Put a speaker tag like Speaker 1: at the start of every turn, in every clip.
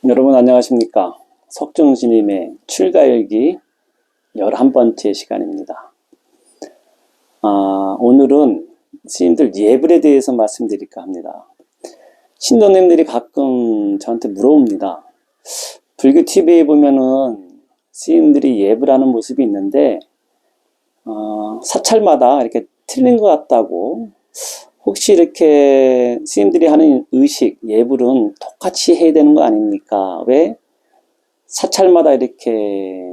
Speaker 1: 여러분 안녕하십니까? 석중스님의 출가일기 11번째 시간입니다. 오늘은 스님들 예불에 대해서 말씀드릴까 합니다. 신도님들이 가끔 저한테 물어봅니다. 불교 TV에 보면은 스님들이 예불하는 모습이 있는데 사찰마다 이렇게 틀린 것 같다고, 혹시 이렇게 스님들이 하는 의식, 예불은 똑같이 해야 되는 거 아닙니까? 왜 사찰마다 이렇게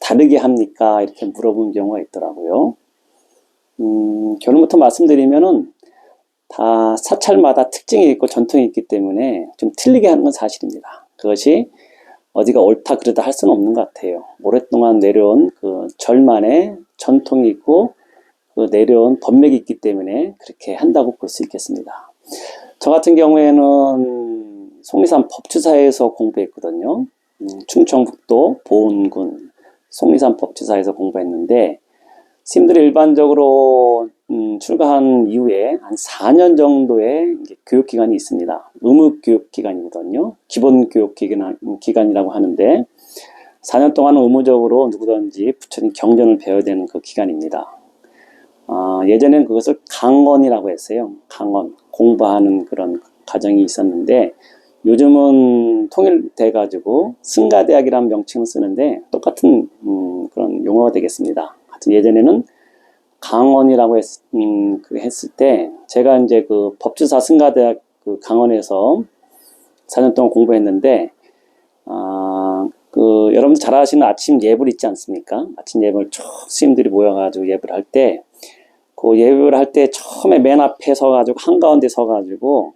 Speaker 1: 다르게 합니까? 이렇게 물어본 경우가 있더라고요. 결론부터 말씀드리면은 다 사찰마다 특징이 있고 전통이 있기 때문에 좀 틀리게 하는 건 사실입니다. 그것이 어디가 옳다 그르다 할 수는 없는 것 같아요. 오랫동안 내려온 그 절만의 전통이 있고 그 내려온 법맥이 있기 때문에 그렇게 한다고 볼 수 있겠습니다. 저 같은 경우에는 속리산 법주사에서 공부했거든요. 충청북도 보은군 속리산 법주사에서 공부했는데, 스님들이 일반적으로 출가한 이후에 한 4년 정도의 교육기간이 있습니다. 의무교육기간이거든요. 기본교육기간이라고 하는데, 4년 동안은 의무적으로 누구든지 부처님 경전을 배워야 되는 그 기간입니다. 예전에는 그것을 강언이라고 했어요. 강언, 공부하는 그런 과정이 있었는데, 요즘은 통일돼 가지고 승가대학이라는 명칭을 쓰는데 똑같은 그런 용어가 되겠습니다. 하여튼 예전에는 강언이라고 했을 때, 제가 이제 그 법주사 승가대학 그 강언에서 4년 동안 공부했는데, 여러분들 잘 아시는 아침 예불 있지 않습니까? 아침 예불 쭉 스님들이 모여가지고 예불 할 때, 그 예불 할 때 처음에 맨 앞에 서가지고 한가운데 서가지고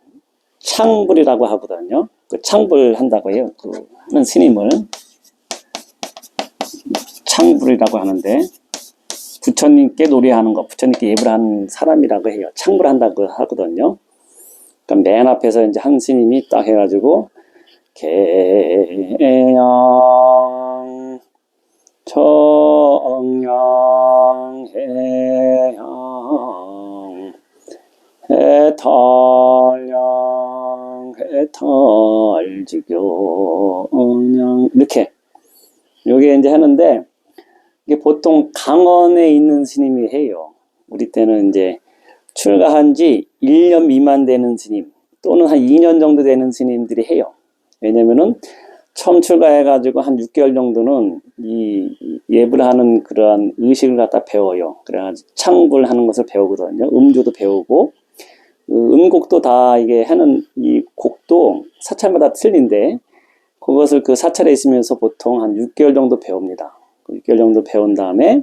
Speaker 1: 창불이라고 하거든요. 그 창불 한다고 해요. 그 하는 스님을 창불이라고 하는데, 부처님께 노래하는 거, 부처님께 예불하는 사람이라고 해요. 창불 한다고 하거든요. 그럼 맨 앞에서 이제 한 스님이 딱 해가지고 개양 청양 해양 해탈양 해탈지교냥, 이렇게 요게 이제 하는데, 이게 보통 강원에 있는 스님이 해요. 우리 때는 이제 출가한 지 1년 미만 되는 스님 또는 한 2년 정도 되는 스님들이 해요. 왜냐면은 처음 출가해가지고 한 6개월 정도는 이 예불하는 그러한 의식을 갖다 배워요. 그래가지고 창불하는 것을 배우거든요. 음주도 배우고, 음곡도 다 이게 하는 이 곡도 사찰마다 틀린데, 그것을 그 사찰에 있으면서 보통 한 6개월 정도 배웁니다. 6개월 정도 배운 다음에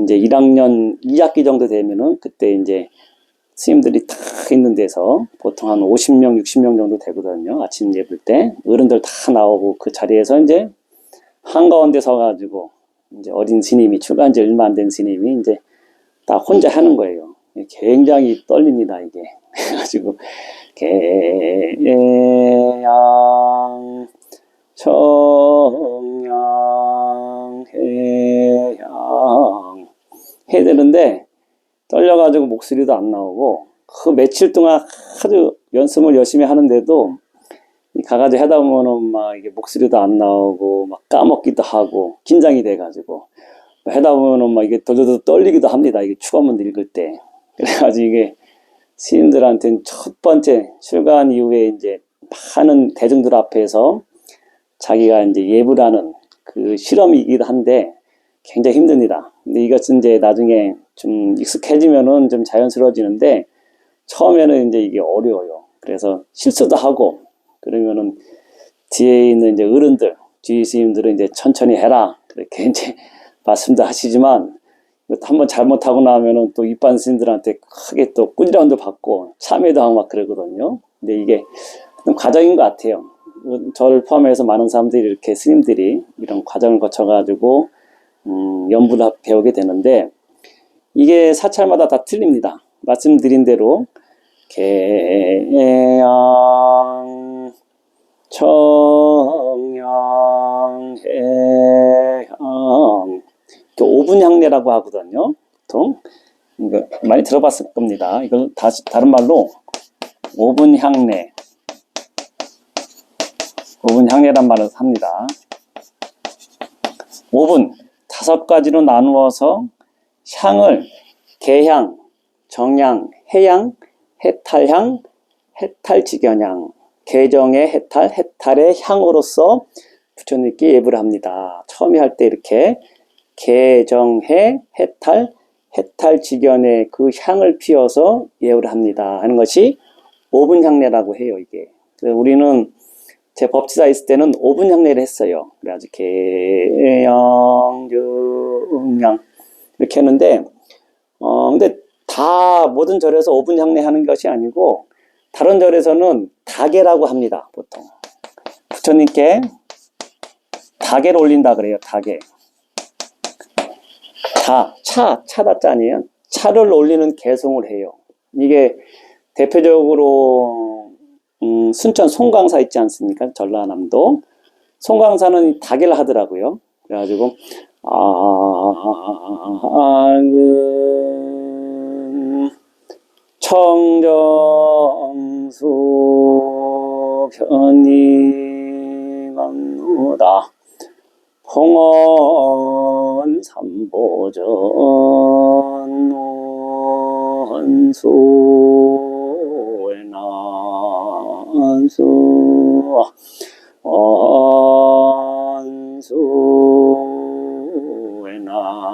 Speaker 1: 이제 1학년 2학기 정도 되면은 그때 이제 스님들이 다 있는 데서 보통 한 50명, 60명 정도 되거든요. 아침 예불 때 어른들 다 나오고, 그 자리에서 이제 한가운데 서가지고 이제 어린 스님이, 출가한 지 얼마 안 된 스님이 이제 딱 혼자 하는 거예요. 굉장히 떨립니다, 이게. 그래가지고 개양 청양 해양 해야 되는데 떨려가지고 목소리도 안 나오고, 그 며칠 동안 아주 연습을 열심히 하는데도 가가지고 하다 보면은 막 이게 목소리도 안 나오고 막 까먹기도 하고 긴장이 돼가지고 하다 보면은 막 이게 덜덜덜 떨리기도 합니다. 이게 축원문 읽을 때. 그래가지고 이게 스님들한테는 첫 번째 출가한 이후에 이제 많은 대중들 앞에서 자기가 이제 예불하는 그 실험이기도 한데 굉장히 힘듭니다. 근데 이것은 이제 나중에 좀 익숙해지면은 좀 자연스러워지는데, 처음에는 이제 이게 어려워요. 그래서 실수도 하고, 그러면은 뒤에 있는 이제 어른들, 뒤에 스님들은 이제 천천히 해라, 그렇게 이제 말씀도 하시지만, 한번 잘못하고 나면은 또 입반 스님들한테 크게 또 꾸지람도 받고 참회도 하고 막 그러거든요. 근데 이게 과정인 것 같아요. 저를 포함해서 많은 사람들이 이렇게 스님들이 이런 과정을 거쳐가지고 연불을 배우게 되는데, 이게 사찰마다 다 틀립니다. 말씀드린 대로 개양 청양 해양, 5분 향례라고 하거든요. 보통 이거 많이 들어봤을 겁니다. 이걸 다른 말로 5분 향례, 5분 향례란 말을 합니다. 5분 5가지로 나누어서 향을 개향, 정향, 해향, 해탈향, 해탈직연향, 개정의 해탈, 해탈의 향으로서 부처님께 예불을 합니다. 처음에 할 때 이렇게 개정해, 해탈, 해탈직연의 그 향을 피워서 예불을 합니다 하는 것이 5분 향례라고 해요. 이게 우리는 제 법지사 있을 때는 5분 향례를 했어요. 그래가지고 개양, 정양 이렇게 했는데 근데 다 모든 절에서 5분 향례 하는 것이 아니고 다른 절에서는 다계라고 합니다. 보통 부처님께 다계를 올린다 그래요. 다계. 차다자 아니에요. 차를 올리는 개송을 해요. 이게 대표적으로 순천 송광사 있지 않습니까? 전라남도 송광사는 다계를 하더라고요. 그래가지고 청정수 편이감누다 홍원 삼보전 원수에난수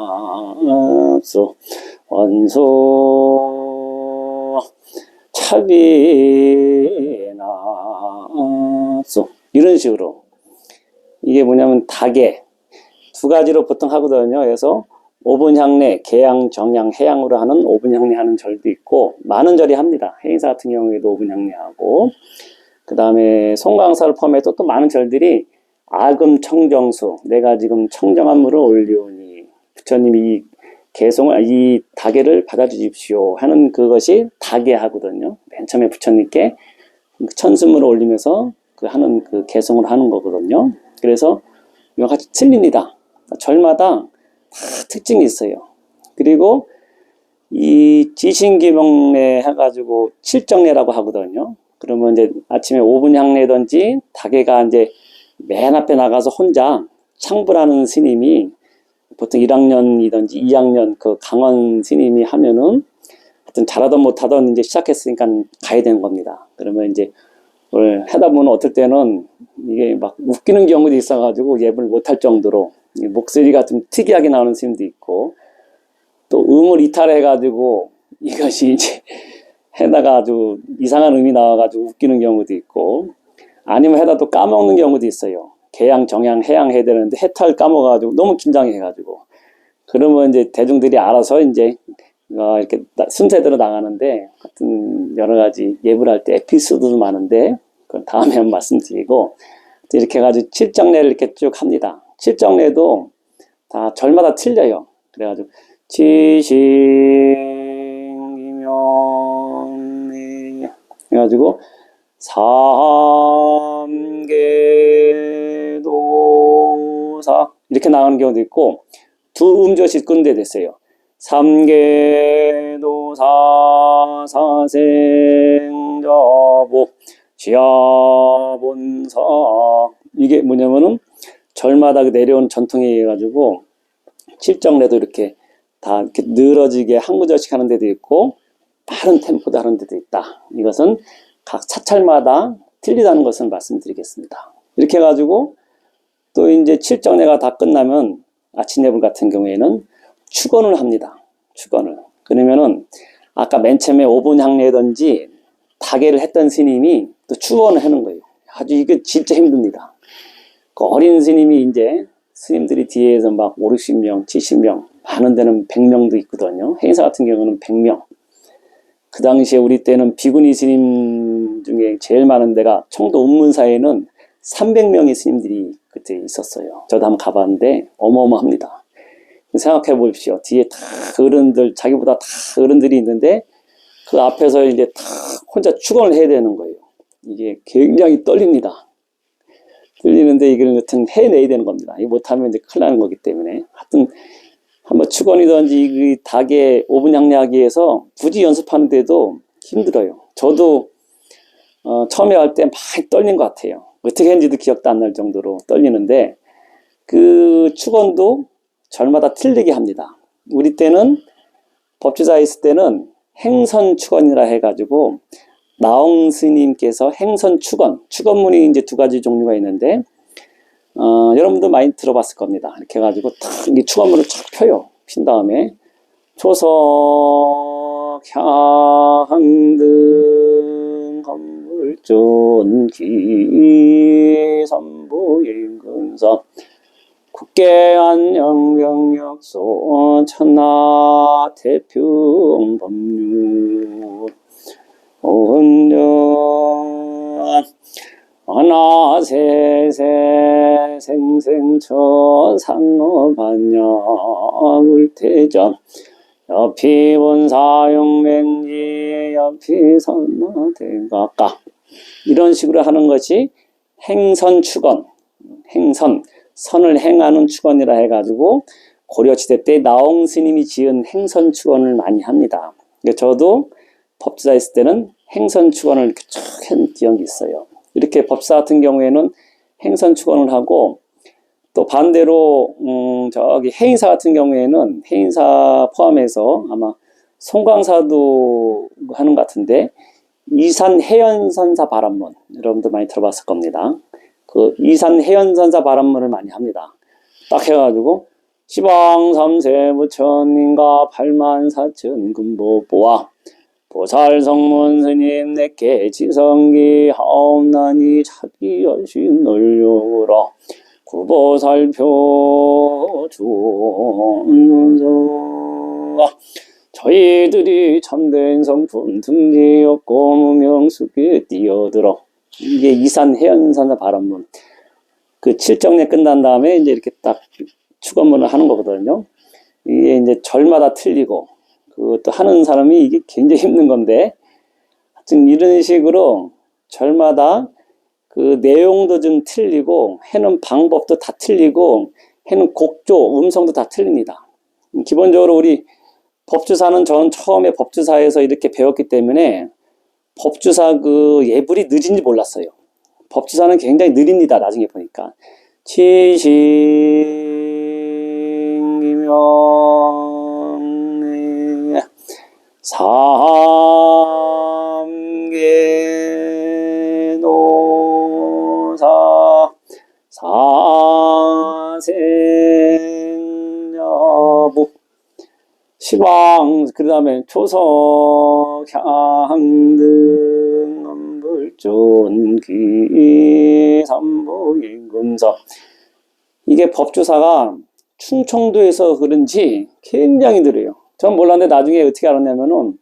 Speaker 1: 원수에난수 원수 차비나수 이런 식으로 이게 뭐냐면 다계 2가지로 보통 하거든요. 그래서 5분 향례, 개향, 정향, 해향으로 하는 5분 향례 하는 절도 있고 많은 절이 합니다. 해인사 같은 경우에도 5분 향례하고 그 다음에 송광사를 포함해서 또 많은 절들이 아금 청정수 내가 지금 청정한 물을 올리오니 부처님이 개송을 이 다계를 받아주십시오 하는 그것이 다계하거든요. 맨 처음에 부처님께 천수물을 올리면서 하는 그 개송을 하는 거거든요. 그래서 이와 같이 틀립니다. 절마다 다 특징이 있어요. 그리고 이 지신기명례 해가지고 칠정례라고 하거든요. 그러면 이제 아침에 5분 향례든지 다계가 이제 맨 앞에 나가서 혼자 창불하는 스님이 보통 1학년이든지 2학년 그 강원 스님이 하면은 하여튼 잘하든 못하든 이제 시작했으니까 가야 되는 겁니다. 그러면 이제 뭘 하다 보면 어떨 때는 이게 막 웃기는 경우도 있어가지고 예불 못할 정도로 목소리가 좀 특이하게 나오는 스님도 있고 또 음을 이탈해가지고 이것이 이제 해다가 아주 이상한 음이 나와가지고 웃기는 경우도 있고 아니면 해다 또 까먹는 경우도 있어요. 개양, 정양, 해양 해야 되는데 해탈 까먹어가지고 너무 긴장해가지고 그러면 이제 대중들이 알아서 이제 이렇게 순서대로 나가는데 하여튼 여러 가지 예불할 때 에피소드도 많은데 그건 다음에 한번 말씀드리고 이렇게 해가지고 칠정례를 이렇게 쭉 합니다. 칠정례도 다 절마다 틀려요. 그래가지고 지신기명례 그래가지고 삼계도사 이렇게 나가는 경우도 있고 두 음조씩 끊는 데 됐어요. 삼계도사 사생자보 지하본사 이게 뭐냐면은 절마다 내려온 전통에 의해 가지고 칠정례도 이렇게 다 이렇게 늘어지게 한 구절씩 하는 데도 있고 빠른 템포도 하는 데도 있다. 이것은 각 사찰마다 틀리다는 것을 말씀드리겠습니다. 이렇게 해가지고 또 이제 칠정례가 다 끝나면 아침 예불 같은 경우에는 축원을 합니다. 축원을. 그러면은 아까 맨 처음에 5분 향례든지 다계를 했던 스님이 또 축원을 하는 거예요. 아주 이게 진짜 힘듭니다. 그 어린 스님이 이제 스님들이 뒤에서 막 5, 60명, 70명, 많은 데는 100명도 있거든요. 행사 같은 경우는 100명. 그 당시에 우리 때는 비구니 스님 중에 제일 많은 데가 청도 운문사에는 300명의 스님들이 그때 있었어요. 저도 한번 가봤는데 어마어마합니다. 생각해 보십시오. 뒤에 다 어른들, 자기보다 다 어른들이 있는데 그 앞에서 이제 다 혼자 축원을 해야 되는 거예요. 이게 굉장히 떨립니다. 떨리는데 이걸 여튼 해내야 되는 겁니다. 이거 못하면 이제 큰일 나는 거기 때문에. 하여튼 한번 축원이든지 이 닭의 5분 향례하기 위해서 굳이 연습하는데도 힘들어요. 저도 처음에 할 때 많이 떨린 것 같아요. 어떻게 했는지도 기억도 안 날 정도로 떨리는데 그 축원도 절마다 틀리게 합니다. 우리 때는 법주사에 있을 때는 행선 축원이라 해가지고 나홍 스님께서 행선 축원, 축원문이 이제 두 가지 종류가 있는데 여러분도 많이 들어봤을 겁니다. 이렇게 해가지고 탁 이 축원문을 쫙 펴요. 핀 다음에 초석 향등 건물존기 선보임근서 국계안영병력소 천하 태평 법률 온전 하나세세 생생처 상어반야 울태전 여피본사용맹지 여피선마대각각 이런 식으로 하는 것이 행선축원, 행선, 선을 행하는 축원이라 해가지고 고려시대 때 나홍 스님이 지은 행선축원을 많이 합니다. 저도 법주사 있을 때는 행선축원을 이렇게 쭉 한 기억이 있어요. 이렇게 법사 같은 경우에는 행선축원을 하고 또 반대로 저기 해인사 같은 경우에는 해인사 포함해서 아마 송광사도 하는 것 같은데 이산해연선사 바람문 여러분들 많이 들어봤을 겁니다. 그 이산해연선사 바람문을 많이 합니다. 딱 해가지고 시방 삼세 부처님과 84,000 금보보와 보살성문 스님 내께 지성기 하옵나니 차비열신 널려오라 구보살표 주원서 저희들이 참된 성품 등지였고 무명수에 뛰어들어 이게 이산해연선사 바람문 그 칠정례 끝난 다음에 이제 이렇게 딱 축원문을 하는 거거든요. 이게 이제 절마다 틀리고 그것도 하는 사람이 이게 굉장히 힘든 건데 하여튼 이런 식으로 절마다 그 내용도 좀 틀리고 해는 방법도 다 틀리고 해는 곡조, 음성도 다 틀립니다. 기본적으로 우리 법주사는 저는 처음에 법주사에서 이렇게 배웠기 때문에 법주사 그 예불이 느린지 몰랐어요. 법주사는 굉장히 느립니다. 나중에 보니까 치신기명 삼계노사 사생여부 시방 그 다음에 초석 향등 엄불존기 삼보인금서 이게 법주사가 충청도에서 그런지 굉장히 느려요. 전 몰랐는데 나중에 어떻게 알았냐면은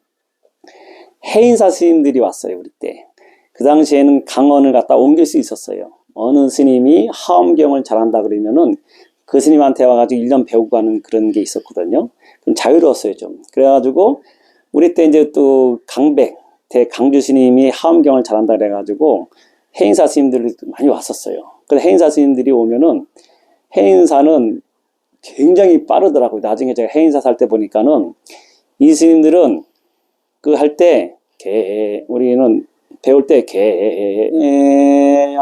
Speaker 1: 해인사 스님들이 왔어요. 우리 때. 그 당시에는 강언을 갖다 옮길 수 있었어요. 어느 스님이 하엄경을 잘한다 그러면은 그 스님한테 와가지고 1년 배우고 가는 그런 게 있었거든요. 그럼 자유로웠어요, 좀. 그래가지고, 우리 때 이제 또 강백, 대강주 스님이 하엄경을 잘한다 그래가지고, 해인사 스님들이 많이 왔었어요. 그래서 해인사 스님들이 오면은, 해인사는 굉장히 빠르더라고요. 나중에 제가 해인사 살 때 보니까는, 이 스님들은 그 할 때, 우리는 배울 때, 개양증양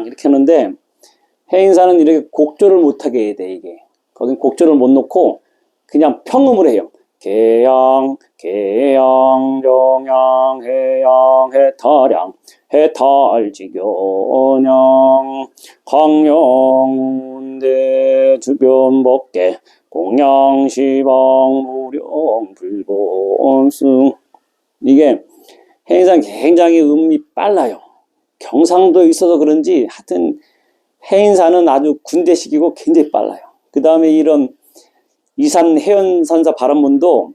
Speaker 1: 이렇게 하는데, 해인사는 이렇게 곡조를 못하게 해야 돼, 이게. 거긴 곡조를 못 놓고 그냥 평음을 해요. 개양, 개양, 정양, 해양, 해탈양, 해탈지견양, 강영운대, 주변법계, 공양시방, 무령, 불본승. 이게 해인사는 굉장히 음이 빨라요. 경상도에 있어서 그런지 하여튼 해인사는 아주 군대식이고 굉장히 빨라요. 그 다음에 이런 이산해연선사 바람문도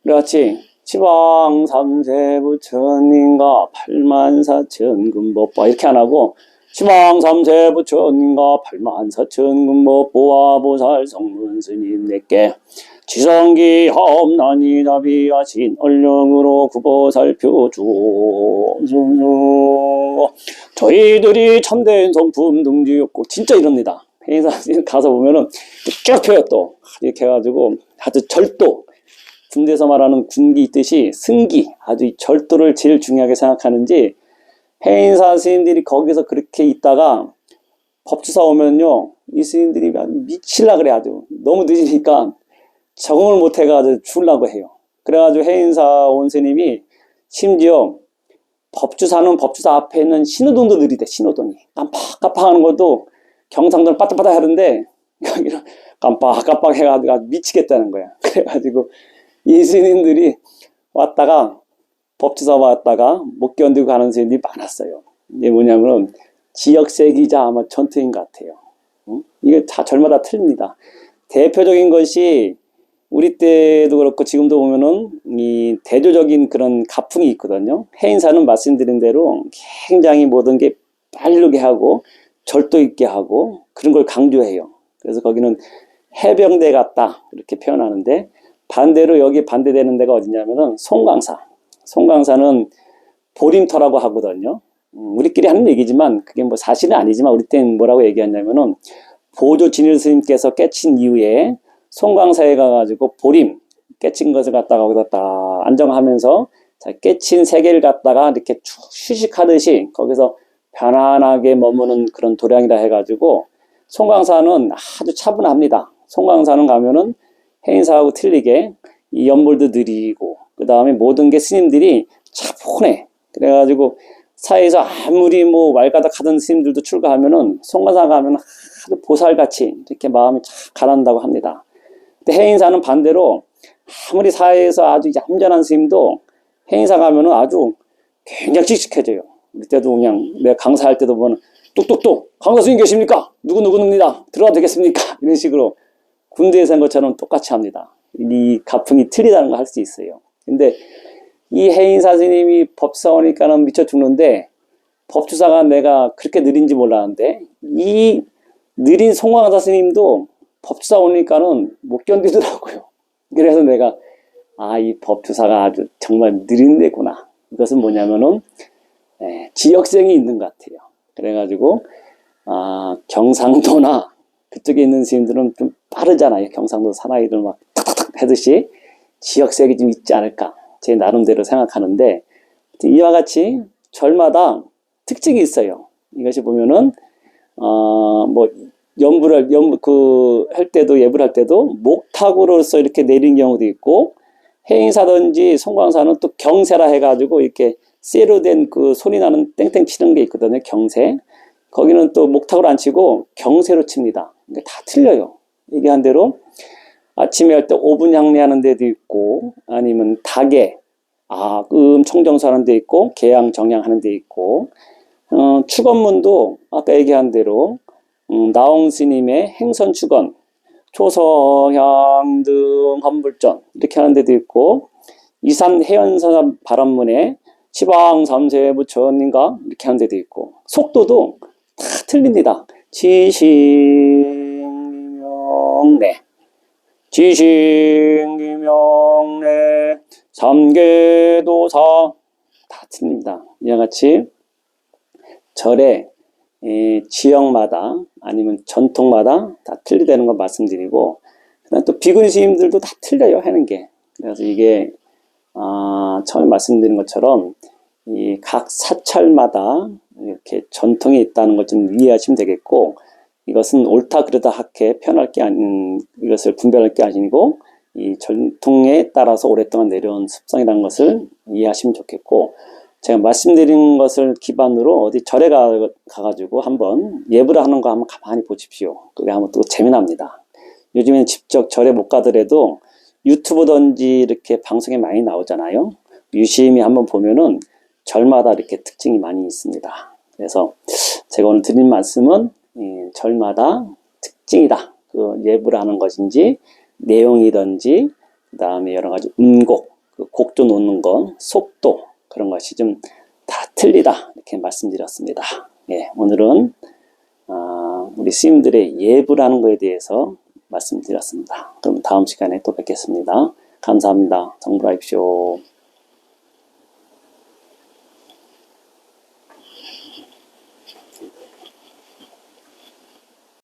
Speaker 1: 그렇지 지방 삼세 부처님과 84,000 금법보와 이렇게 안 하고 지방 삼세 부처님과 84,000 금법보와 보살 성문 스님 내께 지성기 하옵나니 자비하신 얼령으로 구보살표 주옵소서. 저희들이 참된 성품 등지였고 진짜 이럽니다. 해인사 가서 보면은 쭉 펴요. 또 이렇게 해가지고 아주 절도, 군대에서 말하는 군기 있듯이 승기, 아주 절도를 제일 중요하게 생각하는지 해인사 스님들이 거기서 그렇게 있다가 법주사 오면요, 이 스님들이 미칠라 그래. 아주 너무 늦으니까 적응을 못 해가지고 죽으려고 해요. 그래가지고 해인사 온 스님이 심지어 법주사는 법주사 앞에 있는 신호등도 느리대. 신호등이 깜빡깜빡 하는 것도 경상도는 빠딱빠딱 하는데 여기는 깜빡깜빡 해가지고 미치겠다는 거야. 그래가지고 이 스님들이 왔다가 법주사 왔다가 못 견디고 가는 스님들이 많았어요. 이게 뭐냐면 지역색이자 아마 전투인 것 같아요. 이게 다 절마다 틀립니다. 대표적인 것이 우리 때도 그렇고 지금도 보면은 이 대조적인 그런 가풍이 있거든요. 해인사는 말씀드린 대로 굉장히 모든 게 빠르게 하고 절도 있게 하고 그런 걸 강조해요. 그래서 거기는 해병대 같다 이렇게 표현하는데, 반대로 여기 반대되는 데가 어디냐면은 송광사. 송광사는 보림터라고 하거든요. 우리끼리 하는 얘기지만 그게 뭐 사실은 아니지만 우리 때는 뭐라고 얘기하냐면은 보조 진일 스님께서 깨친 이후에 송광사에 가가지고 보림 깨친 것을 갖다가 거기다 딱 안정하면서 깨친 세계를 갖다가 이렇게 휴식하듯이 거기서 편안하게 머무는 그런 도량이라 해가지고 송광사는 아주 차분합니다. 송광사는 가면은 해인사하고 틀리게 이 연물도 느리고 그 다음에 모든 게 스님들이 차분해. 그래가지고 사회에서 아무리 뭐 왈가닥 하던 스님들도 출가하면은 송광사 가면 아주 보살같이 이렇게 마음이 착 가라앉는다고 합니다. 근데 해인사는 반대로 아무리 사회에서 아주 얌전한 스님도 해인사 가면은 아주 굉장히 씩씩해져요. 그때도 그냥 내가 강사할 때도 보면 뚝뚝뚝 강사 스님 계십니까? 누구누구입니다. 들어가도 되겠습니까? 이런 식으로 군대에서 한 것처럼 똑같이 합니다. 이 가풍이 틀리다는 걸 할 수 있어요. 근데 이 해인사 스님이 법사 오니까는 미쳐 죽는데 법주사가 내가 그렇게 느린지 몰랐는데 이 느린 송광사 스님도 법주사 오니까는 못 견디더라고요. 그래서 내가 이 법주사가 아주 정말 느린 데구나. 이것은 뭐냐면은 지역성이 있는 것 같아요. 그래가지고 경상도나 그쪽에 있는 스님들은 좀 빠르잖아요. 경상도 사나이들 막 탁탁탁 하듯이 지역색이 좀 있지 않을까 제 나름대로 생각하는데, 이와 같이 절마다 특징이 있어요. 이것이 보면은 뭐 연부를 할 때도 예불할 때도 목탁으로서 이렇게 내린 경우도 있고, 해인사든지 송광사는 또 경세라 해가지고 이렇게 쇠로 된 그 소리 나는 땡땡 치는 게 있거든요. 경세. 거기는 또 목탁으로 안 치고 경세로 칩니다. 이게 다 틀려요. 얘기한 대로 아침에 할 때 오분 향례 하는 데도 있고, 아니면 닭에 청정수 하는 데 있고, 개양 정양 하는 데 있고, 축원문도 아까 얘기한 대로 나홍 스님의 행선 축원, 초서향 등 헌불전 이렇게 하는 데도 있고, 이산 해연선 발언문에 시방 삼세 부처인가 이렇게 하는 데도 있고, 속도도 다 틀립니다. 지식명래, 지식명래, 삼계도사 다 틀립니다. 이와 같이 절의 지역마다 아니면 전통마다 다 틀리다는 걸 말씀드리고, 그다음 또 비군 스님들도 다 틀려요 하는 게. 그래서 이게 처음에 말씀드린 것처럼 이 각 사찰마다 이렇게 전통이 있다는 것 좀 이해하시면 되겠고, 이것은 옳다 그르다 하게 편할 게 아닌, 이것을 분별할 게 아니고 이 전통에 따라서 오랫동안 내려온 습성이라는 것을 이해하시면 좋겠고, 제가 말씀드린 것을 기반으로 어디 절에 가가지고 한번 예불을 하는 거 한번 가만히 보십시오. 그게 한번 또 재미납니다. 요즘에는 직접 절에 못 가더라도 유튜브든지 이렇게 방송에 많이 나오잖아요. 유심히 한번 보면은 절마다 이렇게 특징이 많이 있습니다. 그래서 제가 오늘 드린 말씀은 절마다 특징이다. 그 예불을 하는 것인지 내용이든지 그 다음에 여러 가지 음곡, 그 곡조 놓는 것, 속도 그런 것이 좀 다 틀리다 이렇게 말씀드렸습니다. 예, 오늘은 우리 스님들의 예불하는 것에 대해서 말씀드렸습니다. 그럼 다음 시간에 또 뵙겠습니다. 감사합니다. 정불하십시오.